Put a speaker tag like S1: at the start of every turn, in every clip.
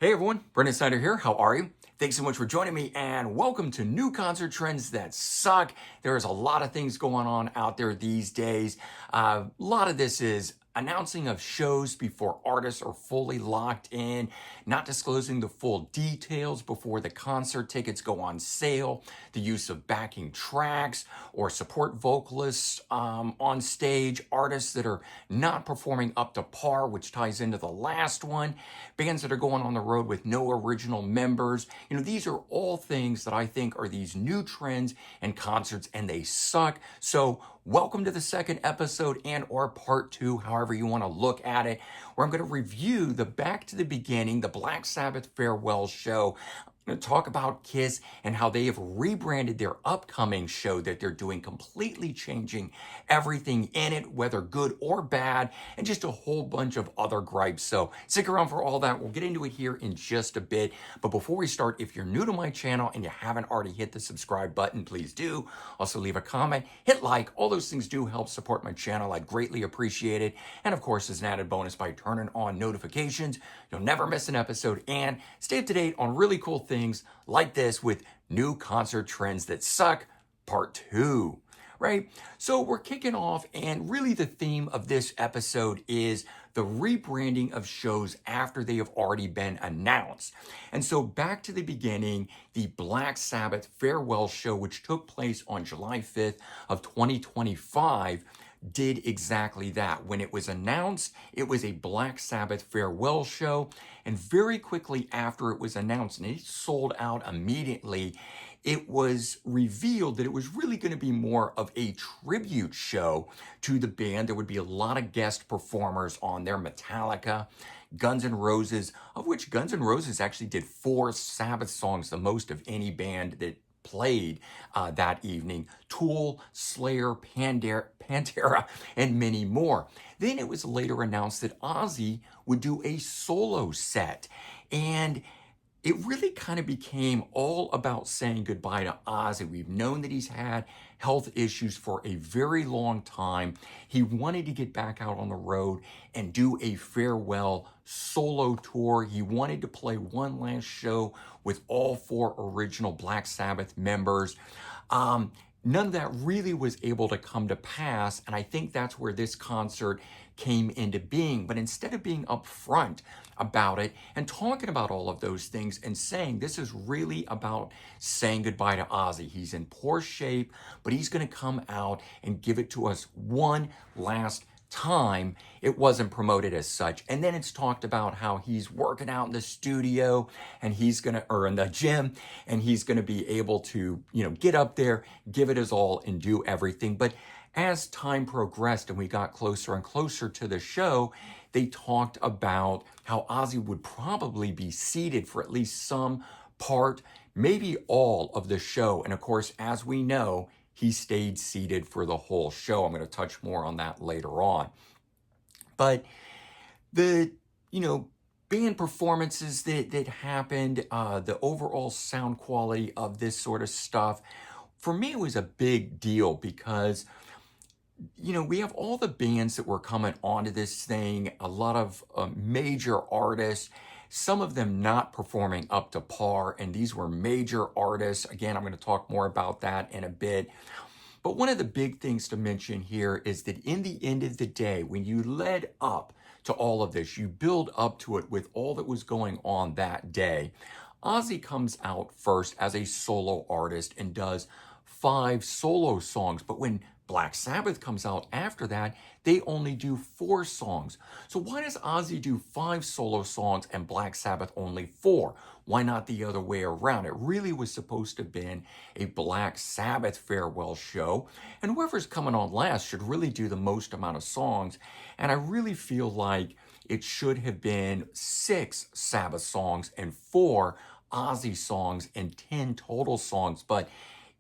S1: Hey everyone, Brendan Snyder here. How are you? Thanks so much for joining me and welcome to New Concert Trends That Suck. There's a lot of things going on out there these days. A lot of this is announcing of shows before artists are fully locked in, not disclosing the full details before the concert tickets go on sale, the use of backing tracks or support vocalists on stage, artists that are not performing up to par, which ties into the last one, bands that are going on the road with no original members. These are all things that I think are these new trends and concerts, and they suck. So welcome to the second episode and or part two, however you want to look at it, where I'm going to review the Back to the Beginning, the Black Sabbath farewell show. I'm going to talk about Kiss and how they have rebranded their upcoming show that they're doing, completely changing everything in it, whether good or bad, and just a whole bunch of other gripes. So stick around for all that. We'll get into it here in just a bit. But before we start, if you're new to my channel and you haven't already hit the subscribe button, please do. Also leave a comment, hit like. All those things do help support my channel. I'd greatly appreciate it. And of course, as an added bonus, by turning on notifications, you'll never miss an episode and stay up to date on really cool things like this with New Concert Trends That Suck Part 2. Right? So we're kicking off, and really the theme of this episode is the rebranding of shows after they have already been announced. And so Back to the Beginning, the Black Sabbath farewell show, which took place on July 5th of 2025, did exactly that. When it was announced, it was a Black Sabbath farewell show, and very quickly after it was announced, and it sold out immediately, it was revealed that it was really going to be more of a tribute show to the band. There would be a lot of guest performers on there: Metallica, Guns N' Roses, of which Guns N' Roses actually did 4 Sabbath songs, the most of any band that played that evening, Tool, Slayer, Pantera, and many more. Then it was later announced that Ozzy would do a solo set, and it really kind of became all about saying goodbye to Ozzy. We've known that he's had health issues for a very long time. He wanted to get back out on the road and do a farewell solo tour. He wanted to play one last show with all 4 original Black Sabbath members. None of that really was able to come to pass, and I think that's where this concert came into being. But instead of being upfront about it and talking about all of those things and saying this is really about saying goodbye to Ozzy, he's in poor shape, but he's going to come out and give it to us one last time, it wasn't promoted as such. And then it's talked about how he's working out in the studio and or in the gym, and he's gonna be able to, get up there, give it his all, and do everything. But as time progressed and we got closer and closer to the show, they talked about how Ozzy would probably be seated for at least some part, maybe all of the show. And of course, as we know, he stayed seated for the whole show. I'm going to touch more on that later on. But the, band performances that happened, the overall sound quality of this sort of stuff, for me, it was a big deal because, we have all the bands that were coming onto this thing, a lot of major artists, some of them not performing up to par, and these were major artists. Again, I'm going to talk more about that in a bit. But one of the big things to mention here is that in the end of the day, when you led up to all of this, you build up to it with all that was going on that day. Ozzy comes out first as a solo artist and does 5 solo songs. But when Black Sabbath comes out after that, they only do 4 songs. So why does Ozzy do 5 solo songs and Black Sabbath only 4? Why not the other way around? It really was supposed to have been a Black Sabbath farewell show, and whoever's coming on last should really do the most amount of songs. And I really feel like it should have been 6 Sabbath songs and 4 Ozzy songs and 10 total songs. But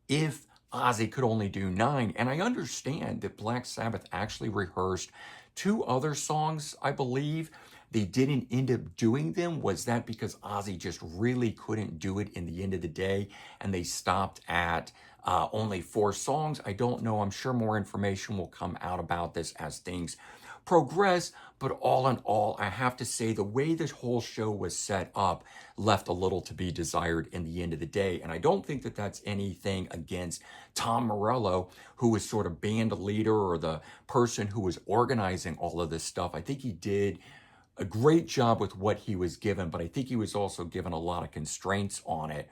S1: if Ozzy could only do 9, and I understand that Black Sabbath actually rehearsed 2 other songs, I believe. They didn't end up doing them. Was that because Ozzy just really couldn't do it in the end of the day, and they stopped at only 4 songs? I don't know. I'm sure more information will come out about this as things progress. But all in all, I have to say the way this whole show was set up left a little to be desired in the end of the day. And I don't think that that's anything against Tom Morello, who was sort of band leader or the person who was organizing all of this stuff. I think he did a great job with what he was given, but I think he was also given a lot of constraints on it.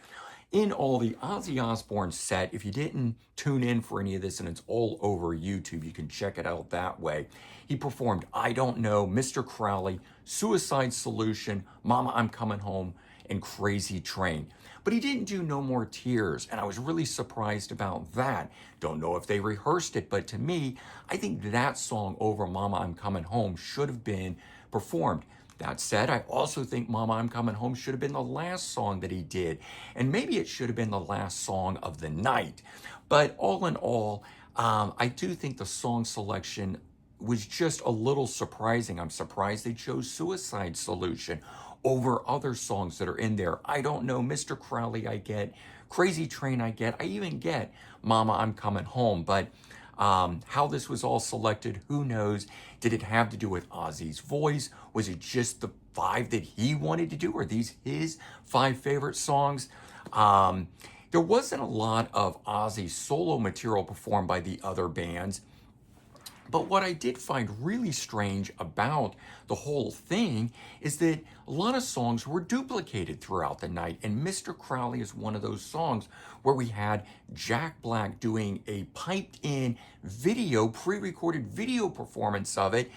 S1: In all, the Ozzy Osbourne set, if you didn't tune in for any of this, and it's all over YouTube, you can check it out that way. He performed I Don't Know, Mr. Crowley, Suicide Solution, Mama, I'm Coming Home, and Crazy Train. But he didn't do No More Tears, and I was really surprised about that. Don't know if they rehearsed it, but to me, I think that song over Mama, I'm Coming Home should have been performed. That said, I also think Mama, I'm Coming Home should have been the last song that he did. And maybe it should have been the last song of the night. But all in all, I do think the song selection was just a little surprising. I'm surprised they chose Suicide Solution over other songs that are in there. I Don't Know, Mr. Crowley I get, Crazy Train I get, I even get Mama, I'm Coming Home. But how this was all selected, who knows? Did it have to do with Ozzy's voice? Was it just the 5 that he wanted to do? Are these his 5 favorite songs? There wasn't a lot of Ozzy solo material performed by the other bands. But what I did find really strange about the whole thing is that a lot of songs were duplicated throughout the night. And Mr. Crowley is one of those songs where we had Jack Black doing a piped in video, pre-recorded video performance of it,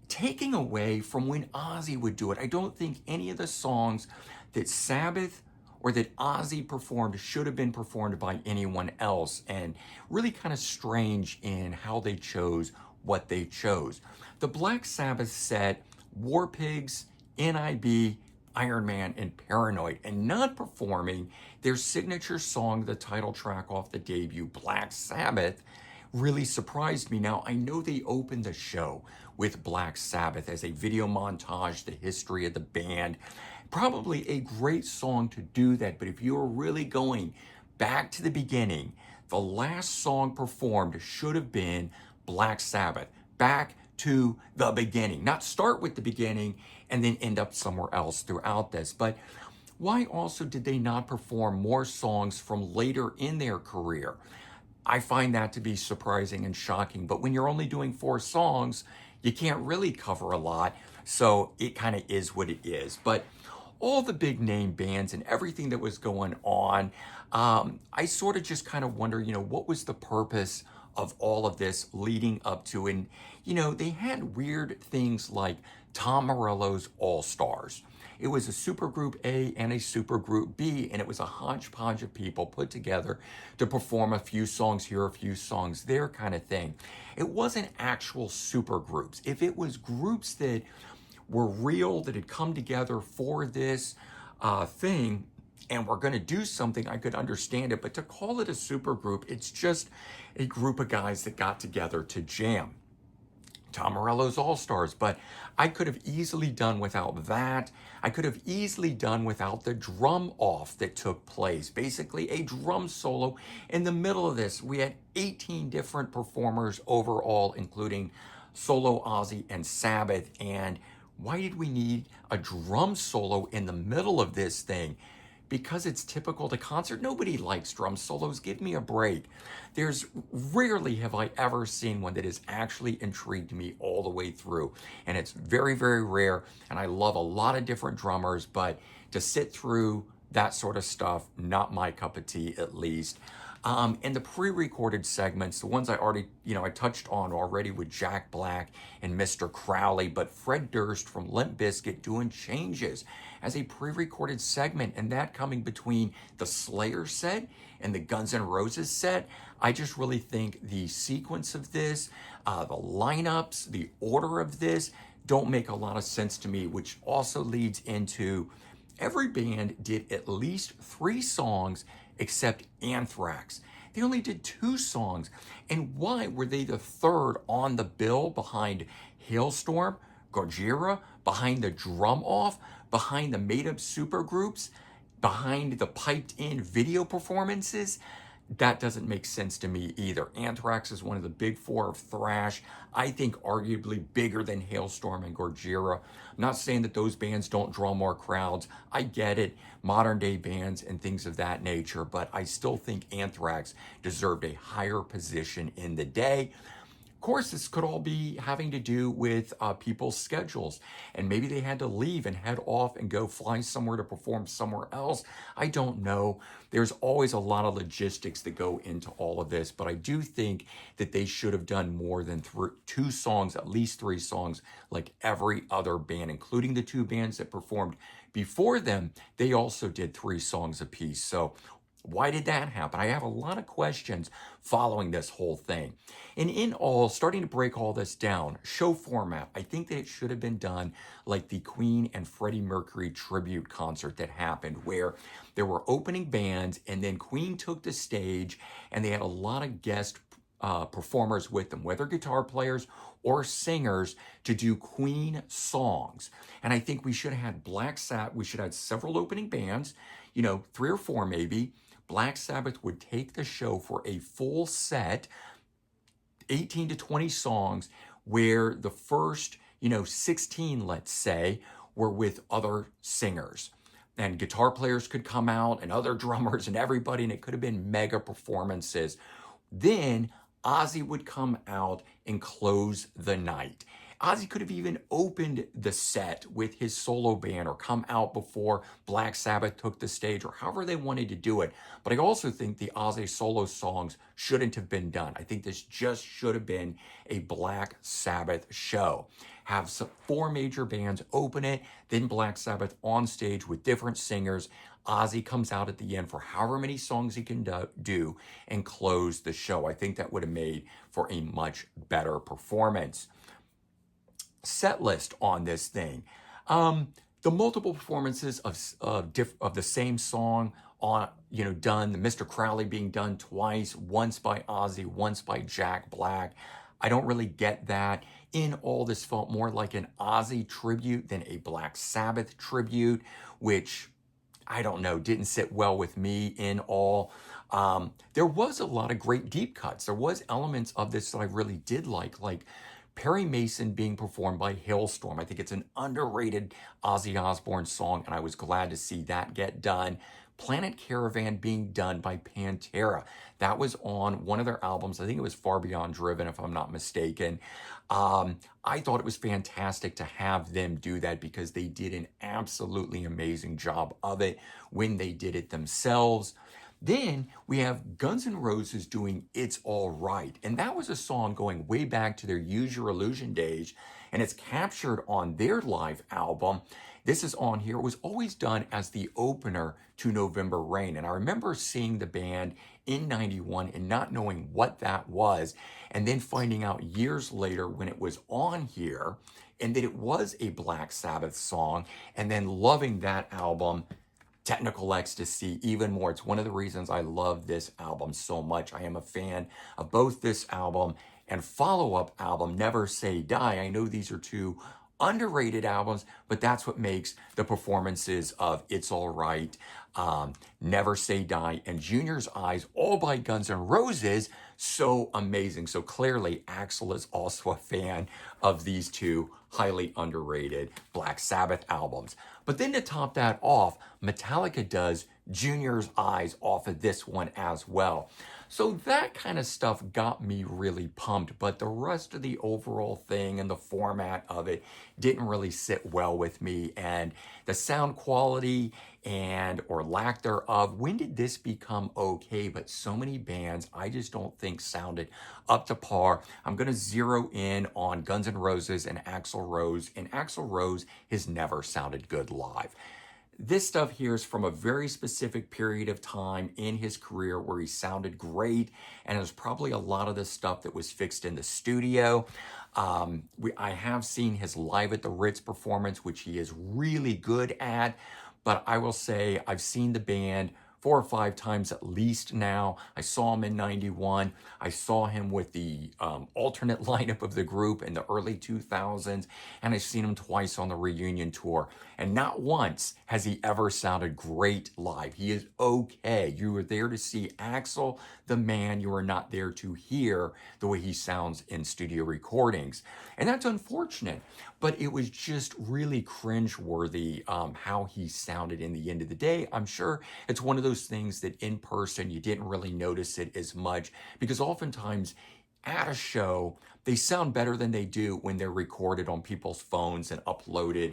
S1: taking away from when Ozzy would do it. I don't think any of the songs that Sabbath or that Ozzy performed should have been performed by anyone else, and really kind of strange in how they chose what they chose. The Black Sabbath set War Pigs, NIB, Iron Man, and Paranoid, and not performing their signature song, the title track off the debut, Black Sabbath, really surprised me. Now, I know they opened the show with Black Sabbath as a video montage, the history of the band. Probably a great song to do that, but if you're really going back to the beginning, the last song performed should have been Black Sabbath. Back to the beginning. Not start with the beginning and then end up somewhere else throughout this. But why also did they not perform more songs from later in their career? I find that to be surprising and shocking. But when you're only doing 4 songs, you can't really cover a lot. So it kind of is what it is. But all the big name bands and everything that was going on, I sort of just kind of wonder, what was the purpose of all of this leading up to? And, they had weird things like Tom Morello's All Stars. It was a supergroup A and a supergroup B, and it was a hodgepodge of people put together to perform a few songs here, a few songs there kind of thing. It wasn't actual supergroups. If it was groups that were real, that had come together for this thing, and we're going to do something, I could understand it. But to call it a supergroup, it's just a group of guys that got together to jam. Tom Morello's All-Stars, but I could have easily done without that. I could have easily done without the drum off that took place. Basically a drum solo in the middle of this. We had 18 different performers overall, including solo Ozzy and Sabbath. And why did we need a drum solo in the middle of this thing? Because it's typical to concert. Nobody likes drum solos. Give me a break. There's rarely have I ever seen one that has actually intrigued me all the way through. And it's very, very rare. And I love a lot of different drummers, but to sit through that sort of stuff, not my cup of tea, at least. And the pre-recorded segments, the ones I already, I touched on already with Jack Black and Mr. Crowley, but Fred Durst from Limp Bizkit doing Changes as a pre-recorded segment, and that coming between the Slayer set and the Guns N' Roses set. I just really think the sequence of this, the lineups, the order of this don't make a lot of sense to me, which also leads into every band did at least 3 songs except Anthrax. They only did 2 songs. And why were they the 3rd on the bill behind Hailstorm, Gojira, behind the drum off, behind the made-up supergroups, behind the piped-in video performances? That doesn't make sense to me either. Anthrax is one of the big four of thrash. I think arguably bigger than Hailstorm and Gojira. I'm not saying that those bands don't draw more crowds. I get it, modern day bands and things of that nature, but I still think Anthrax deserved a higher position in the day. Of course, this could all be having to do with people's schedules, and maybe they had to leave and head off and go fly somewhere to perform somewhere else. I don't know. There's always a lot of logistics that go into all of this, but I do think that they should have done more than two songs, at least three songs, like every other band, including the two bands that performed before them. They also did three songs apiece. So why did that happen? I have a lot of questions following this whole thing. And in all, starting to break all this down, show format, I think that it should have been done like the Queen and Freddie Mercury tribute concert that happened, where there were opening bands and then Queen took the stage and they had a lot of guest performers with them, whether guitar players or singers, to do Queen songs. And I think we should have had Black Sabbath, we should have had several opening bands, three or four maybe. Black Sabbath would take the show for a full set, 18 to 20 songs, where the first, 16, let's say, were with other singers. And guitar players could come out and other drummers and everybody, and it could have been mega performances. Then Ozzy would come out and close the night. Ozzy could have even opened the set with his solo band or come out before Black Sabbath took the stage, or however they wanted to do it. But I also think the Ozzy solo songs shouldn't have been done. I think this just should have been a Black Sabbath show. Have four major bands open it, then Black Sabbath on stage with different singers. Ozzy comes out at the end for however many songs he can do and close the show. I think that would have made for a much better performance. Set list on this thing. The multiple performances of the same song on done, the Mr. Crowley being done twice, once by Ozzy, once by Jack Black. I don't really get that. In all, this felt more like an Ozzy tribute than a Black Sabbath tribute, which I don't know, didn't sit well with me in all. There was a lot of great deep cuts. There was elements of this that I really did like Perry Mason being performed by Hailstorm. I think it's an underrated Ozzy Osbourne song, and I was glad to see that get done. Planet Caravan being done by Pantera. That was on one of their albums. I think it was Far Beyond Driven, if I'm not mistaken. I thought it was fantastic to have them do that because they did an absolutely amazing job of it when they did it themselves. Then we have Guns N' Roses doing It's All Right. And that was a song going way back to their Use Your Illusion days. And it's captured on their live album. This is on here. It was always done as the opener to November Rain. And I remember seeing the band in 91 and not knowing what that was. And then finding out years later when it was on here and that it was a Black Sabbath song. And then loving that album, Technical Ecstasy, even more. It's one of the reasons I love this album so much. I am a fan of both this album and follow-up album, Never Say Die. I know these are two underrated albums, but that's what makes the performances of It's All Right, Never Say Die, and Junior's Eyes, all by Guns N' Roses, so amazing. So clearly, Axl is also a fan of these two highly underrated Black Sabbath albums. But then to top that off, Metallica does Junior's Eyes off of this one as well. So that kind of stuff got me really pumped, but the rest of the overall thing and the format of it didn't really sit well with me. And the sound quality and or lack thereof, when did this become okay? But so many bands I just don't think sounded up to par. I'm going to zero in on Guns N' Roses and Axl Rose, and Axl Rose has never sounded good live. This stuff here is from a very specific period of time in his career where he sounded great, and it was probably a lot of the stuff that was fixed in the studio. I have seen his Live at the Ritz performance, which he is really good at, but I will say I've seen the band 4 or 5 times at least now. I saw him in 91. I saw him with the alternate lineup of the group in the early 2000s, and I've seen him twice on the reunion tour. And not once has he ever sounded great live. He is okay. You were there to see Axl, the man. You are not there to hear the way he sounds in studio recordings. And that's unfortunate, but it was just really cringeworthy how he sounded in the end of the day. I'm sure it's one of those things that in person you didn't really notice it as much, because oftentimes at a show, they sound better than they do when they're recorded on people's phones and uploaded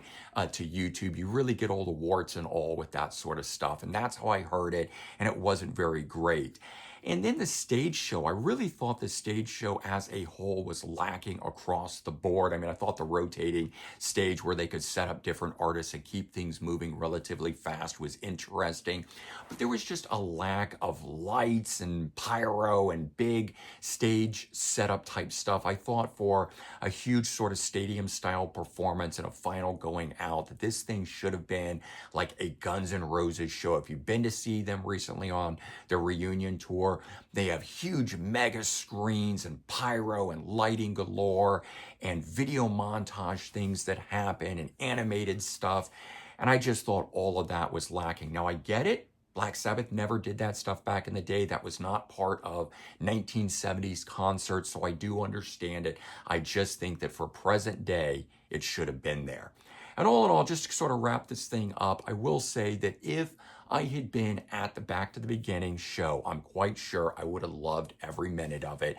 S1: to YouTube. You really get all the warts and all with that sort of stuff. And that's how I heard it, and it wasn't very great. And then the stage show, I really thought the stage show as a whole was lacking across the board. I mean, I thought the rotating stage where they could set up different artists and keep things moving relatively fast was interesting. But there was just a lack of lights and pyro and big stage setup type stuff. I thought for a huge sort of stadium style performance and a final going out, that this thing should have been like a Guns N' Roses show. If you've been to see them recently on their reunion tour, they have huge mega screens and pyro and lighting galore and video montage things that happen and animated stuff. And I just thought all of that was lacking. Now I get it. Black Sabbath never did that stuff back in the day. That was not part of 1970s concerts, so I do understand it. I just think that for present day, it should have been there. And all in all, just to sort of wrap this thing up, I will say that if I had been at the Back to the Beginning show, I'm quite sure I would have loved every minute of it.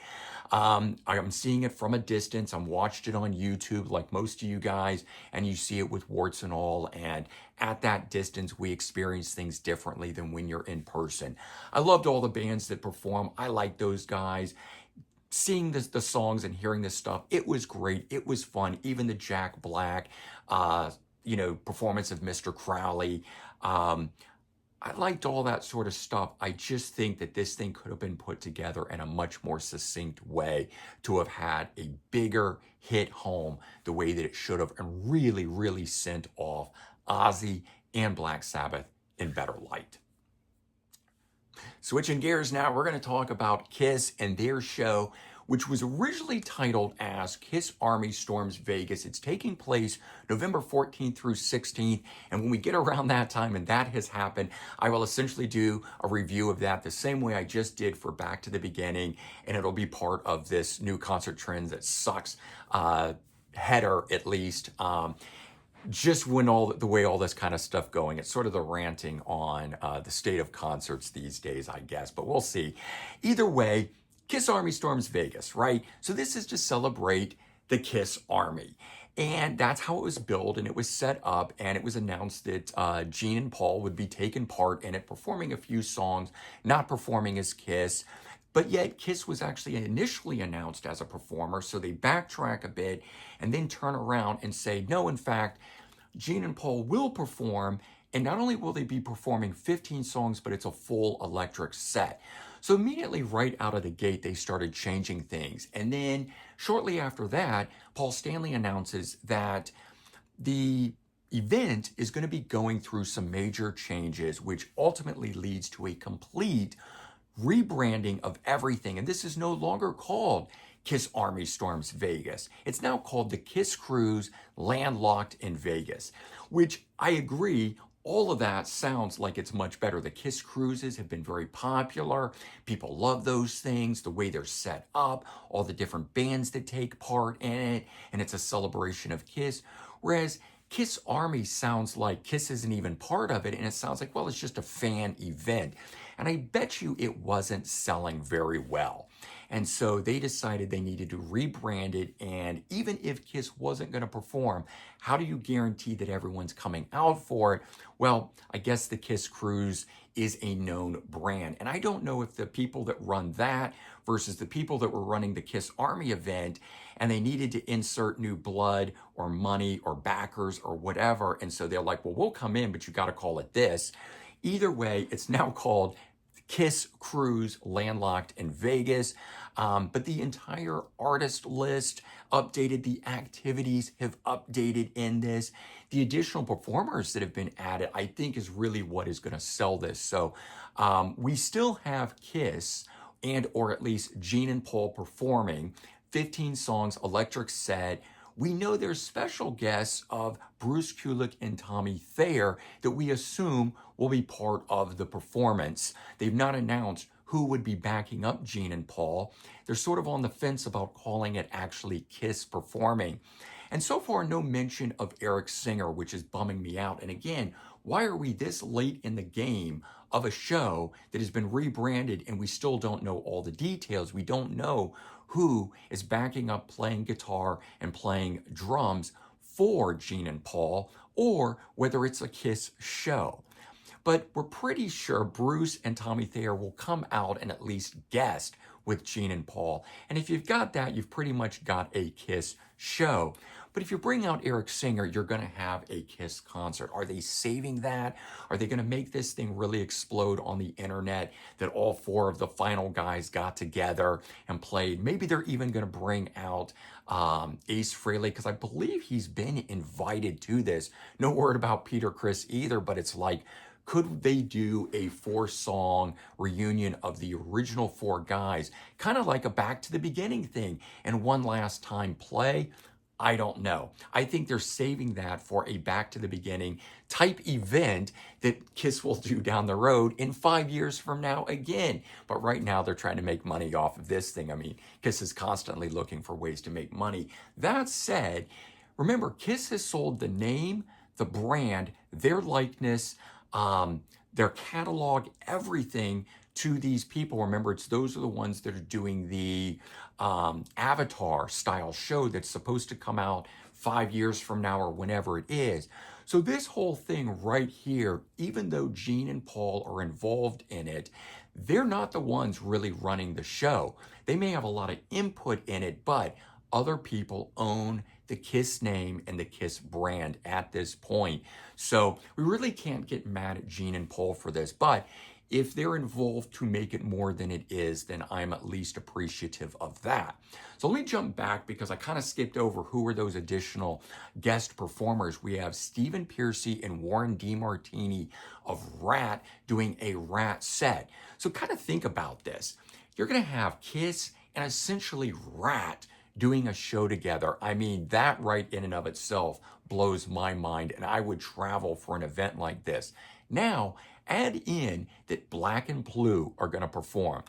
S1: I'm seeing it from a distance. I'm watched it on YouTube like most of you guys, and you see it with warts and all. And at that distance, we experience things differently than when you're in person. I loved all the bands that perform. I like those guys. Seeing the songs and hearing this stuff, it was great. It was fun. Even the Jack Black, performance of Mr. Crowley. I liked all that sort of stuff. I just think that this thing could have been put together in a much more succinct way to have had a bigger hit home the way that it should have, and really, really sent off Ozzy and Black Sabbath in better light. Switching gears now, we're going to talk about Kiss and their show, which was originally titled as Kiss Army Storms Vegas. It's taking place November 14th through 16th. And when we get around that time and that has happened, I will essentially do a review of that the same way I just did for Back to the Beginning. And it'll be part of this new concert trends that sucks header, at least. Just when the way all this kind of stuff going, it's sort of the ranting on the state of concerts these days, I guess, but we'll see. Either way, Kiss Army Storms Vegas, right? So this is to celebrate the Kiss Army. And that's how it was billed, and it was set up, and it was announced that Gene and Paul would be taking part in it, performing a few songs, not performing as Kiss. But yet Kiss was actually initially announced as a performer, so they backtrack a bit and then turn around and say, no, in fact, Gene and Paul will perform, and not only will they be performing 15 songs, but it's a full electric set. So immediately right out of the gate, they started changing things. And then shortly after that, Paul Stanley announces that the event is going to be going through some major changes, which ultimately leads to a complete rebranding of everything. And this is no longer called Kiss Army Storms Vegas. It's now called the Kiss Cruise Landlocked in Vegas, which I agree, all of that sounds like it's much better. The Kiss Cruises have been very popular. People love those things, the way they're set up, all the different bands that take part in it, and it's a celebration of Kiss. Whereas Kiss Army sounds like Kiss isn't even part of it, and it sounds like, well, it's just a fan event. And I bet you it wasn't selling very well. And so they decided they needed to rebrand it. And even if Kiss wasn't going to perform, how do you guarantee that everyone's coming out for it? Well, I guess the Kiss Cruise is a known brand. And I don't know if the people that run that versus the people that were running the Kiss Army event, and they needed to insert new blood or money or backers or whatever. And so they're like, well, we'll come in, but you got to call it this. Either way, it's now called Kiss cruise landlocked in Vegas. But the entire artist list updated, the activities have updated in this. The additional performers that have been added, I think, is really what is going to sell this. So we still have Kiss and or at least Gene and Paul performing 15 songs, electric set. We know there's special guests of Bruce Kulick and Tommy Thayer that we assume will be part of the performance. They've not announced who would be backing up Gene and Paul. They're sort of on the fence about calling it actually Kiss performing. And so far, no mention of Eric Singer, which is bumming me out. And again, why are we this late in the game of a show that has been rebranded and we still don't know all the details? We don't know who is backing up playing guitar and playing drums for Gene and Paul, or whether it's a Kiss show. But we're pretty sure Bruce and Tommy Thayer will come out and at least guest with Gene and Paul. And if you've got that, you've pretty much got a Kiss show. But if you bring out Eric Singer, you're going to have a Kiss concert. Are they saving that? Are they going to make this thing really explode on the internet that all four of the final guys got together and played? Maybe they're even going to bring out Ace Frehley, because I believe he's been invited to this. No word about Peter Criss either, but it's like, could they do a 4-song reunion of the original 4 guys, kind of like a Back to the Beginning thing, and one last time play? I don't know. I think they're saving that for a Back to the Beginning type event that Kiss will do down the road in 5 years from now again. But right now they're trying to make money off of this thing. I mean, Kiss is constantly looking for ways to make money. That said, remember, Kiss has sold the name, the brand, their likeness, their catalog, everything to these people. Remember, those are the ones that are doing the Avatar style show that's supposed to come out 5 years from now or whenever it is. So this whole thing right here, even though Gene and Paul are involved in it, they're not the ones really running the show. They may have a lot of input in it, but other people own the Kiss name and the Kiss brand at this point. So we really can't get mad at Gene and Paul for this. But if they're involved to make it more than it is, then I'm at least appreciative of that. So let me jump back because I kind of skipped over who are those additional guest performers. We have Stephen Pearcy and Warren DeMartini of Rat doing a Rat set. So kind of think about this. You're going to have Kiss and essentially Rat doing a show together. I mean, that right in and of itself blows my mind, and I would travel for an event like this. Now, add in that Black and Blue are going to perform.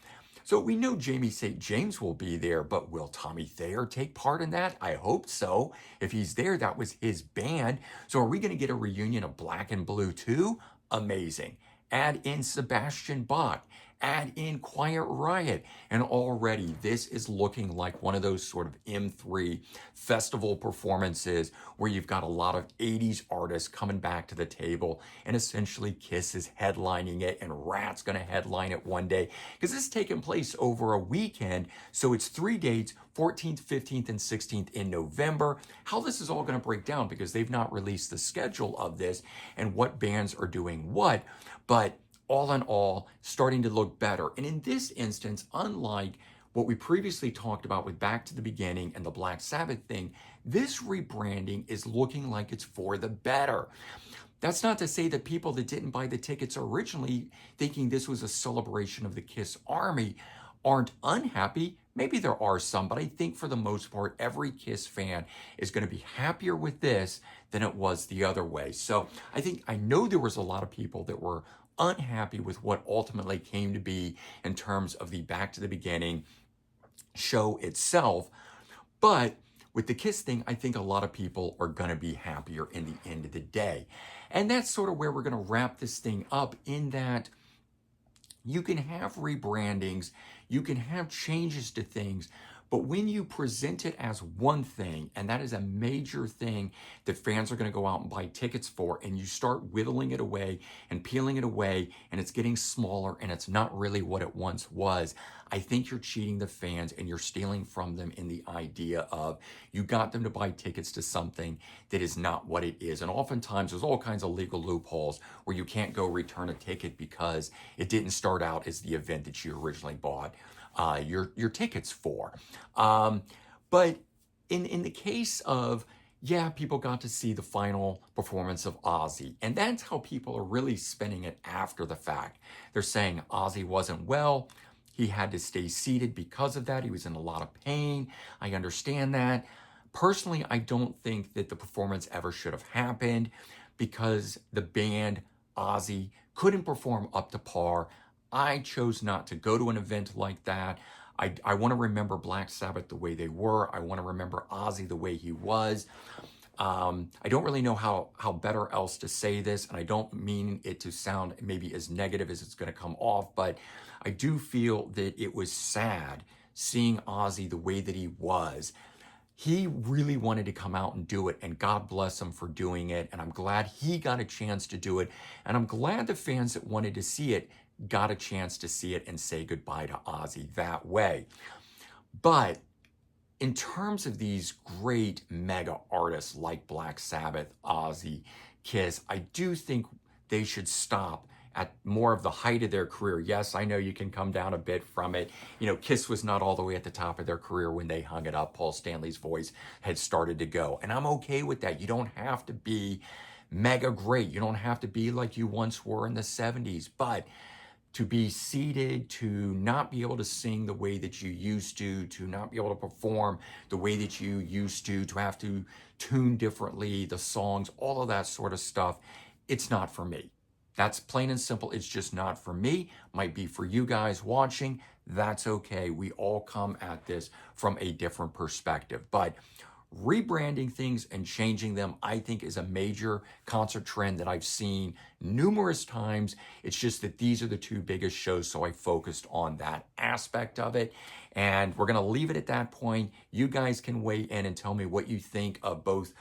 S1: So we know Jamie St. James will be there, but will Tommy Thayer take part in that? I hope so. If he's there, that was his band. So are we going to get a reunion of Black and Blue too? Amazing. Add in Sebastian Bach. Add in Quiet Riot, and already this is looking like one of those sort of M3 festival performances where you've got a lot of 80s artists coming back to the table, and essentially Kiss is headlining it, and Rat's going to headline it one day, because this is taking place over a weekend, so it's 3 dates, 14th, 15th, and 16th in November. How this is all going to break down, because they've not released the schedule of this and what bands are doing what, but all in all, starting to look better. And in this instance, unlike what we previously talked about with Back to the Beginning and the Black Sabbath thing, this rebranding is looking like it's for the better. That's not to say that people that didn't buy the tickets originally thinking this was a celebration of the Kiss Army aren't unhappy. Maybe there are some, but I think for the most part, every Kiss fan is going to be happier with this than it was the other way. So I know there was a lot of people that were unhappy with what ultimately came to be in terms of the Back to the Beginning show itself. But with the Kiss thing, I think a lot of people are going to be happier in the end of the day. And that's sort of where we're going to wrap this thing up, in that you can have rebrandings, you can have changes to things, But when you present it as one thing, and that is a major thing that fans are going to go out and buy tickets for, and you start whittling it away and peeling it away, and it's getting smaller and it's not really what it once was, I think you're cheating the fans and you're stealing from them in the idea of you got them to buy tickets to something that is not what it is. And oftentimes there's all kinds of legal loopholes where you can't go return a ticket because it didn't start out as the event that you originally bought your tickets for. But in the case of, yeah, people got to see the final performance of Ozzy, and that's how people are really spinning it after the fact. They're saying Ozzy wasn't well. He had to stay seated because of that. He was in a lot of pain. I understand that. Personally, I don't think that the performance ever should have happened because the band, Ozzy, couldn't perform up to par. I chose not to go to an event like that. I want to remember Black Sabbath the way they were. I want to remember Ozzy the way he was. I don't really know how better else to say this, and I don't mean it to sound maybe as negative as it's going to come off, but I do feel that it was sad seeing Ozzy the way that he was. He really wanted to come out and do it, and God bless him for doing it, and I'm glad he got a chance to do it, and I'm glad the fans that wanted to see it got a chance to see it and say goodbye to Ozzy that way. But in terms of these great mega artists like Black Sabbath, Ozzy, Kiss, I do think they should stop at more of the height of their career. Yes, I know you can come down a bit from it. You know, Kiss was not all the way at the top of their career when they hung it up. Paul Stanley's voice had started to go. And I'm okay with that. You don't have to be mega great. You don't have to be like you once were in the 70s. But to be seated, to not be able to sing the way that you used to not be able to perform the way that you used to have to tune differently, the songs, all of that sort of stuff, it's not for me. That's plain and simple. It's just not for me. Might be for you guys watching. That's okay. We all come at this from a different perspective. But rebranding things and changing them, I think, is a major concert trend that I've seen numerous times. It's just that these are the two biggest shows, so I focused on that aspect of it. And we're going to leave it at that point. You guys can weigh in and tell me what you think of both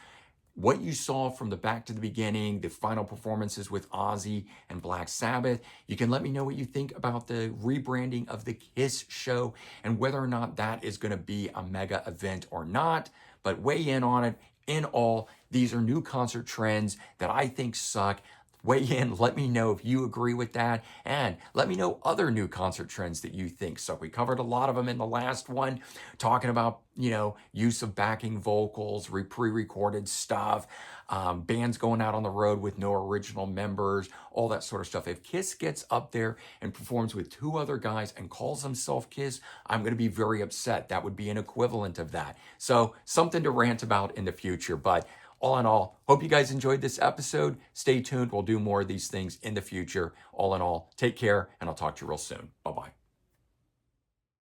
S1: what you saw from the back to the beginning, the final performances with Ozzy and Black Sabbath. You can let me know what you think about the rebranding of the Kiss show and whether or not that is going to be a mega event or not. But weigh in on it. In all, these are new concert trends that I think suck. Weigh in, let me know if you agree with that, and let me know other new concert trends that you think suck. We covered a lot of them in the last one, talking about, use of backing vocals, pre-recorded stuff, bands going out on the road with no original members, all that sort of stuff. If Kiss gets up there and performs with two other guys and calls himself Kiss, I'm going to be very upset. That would be an equivalent of that. So something to rant about in the future, but all in all, hope you guys enjoyed this episode. Stay tuned. We'll do more of these things in the future. All in all, take care, and I'll talk to you real soon. Bye-bye.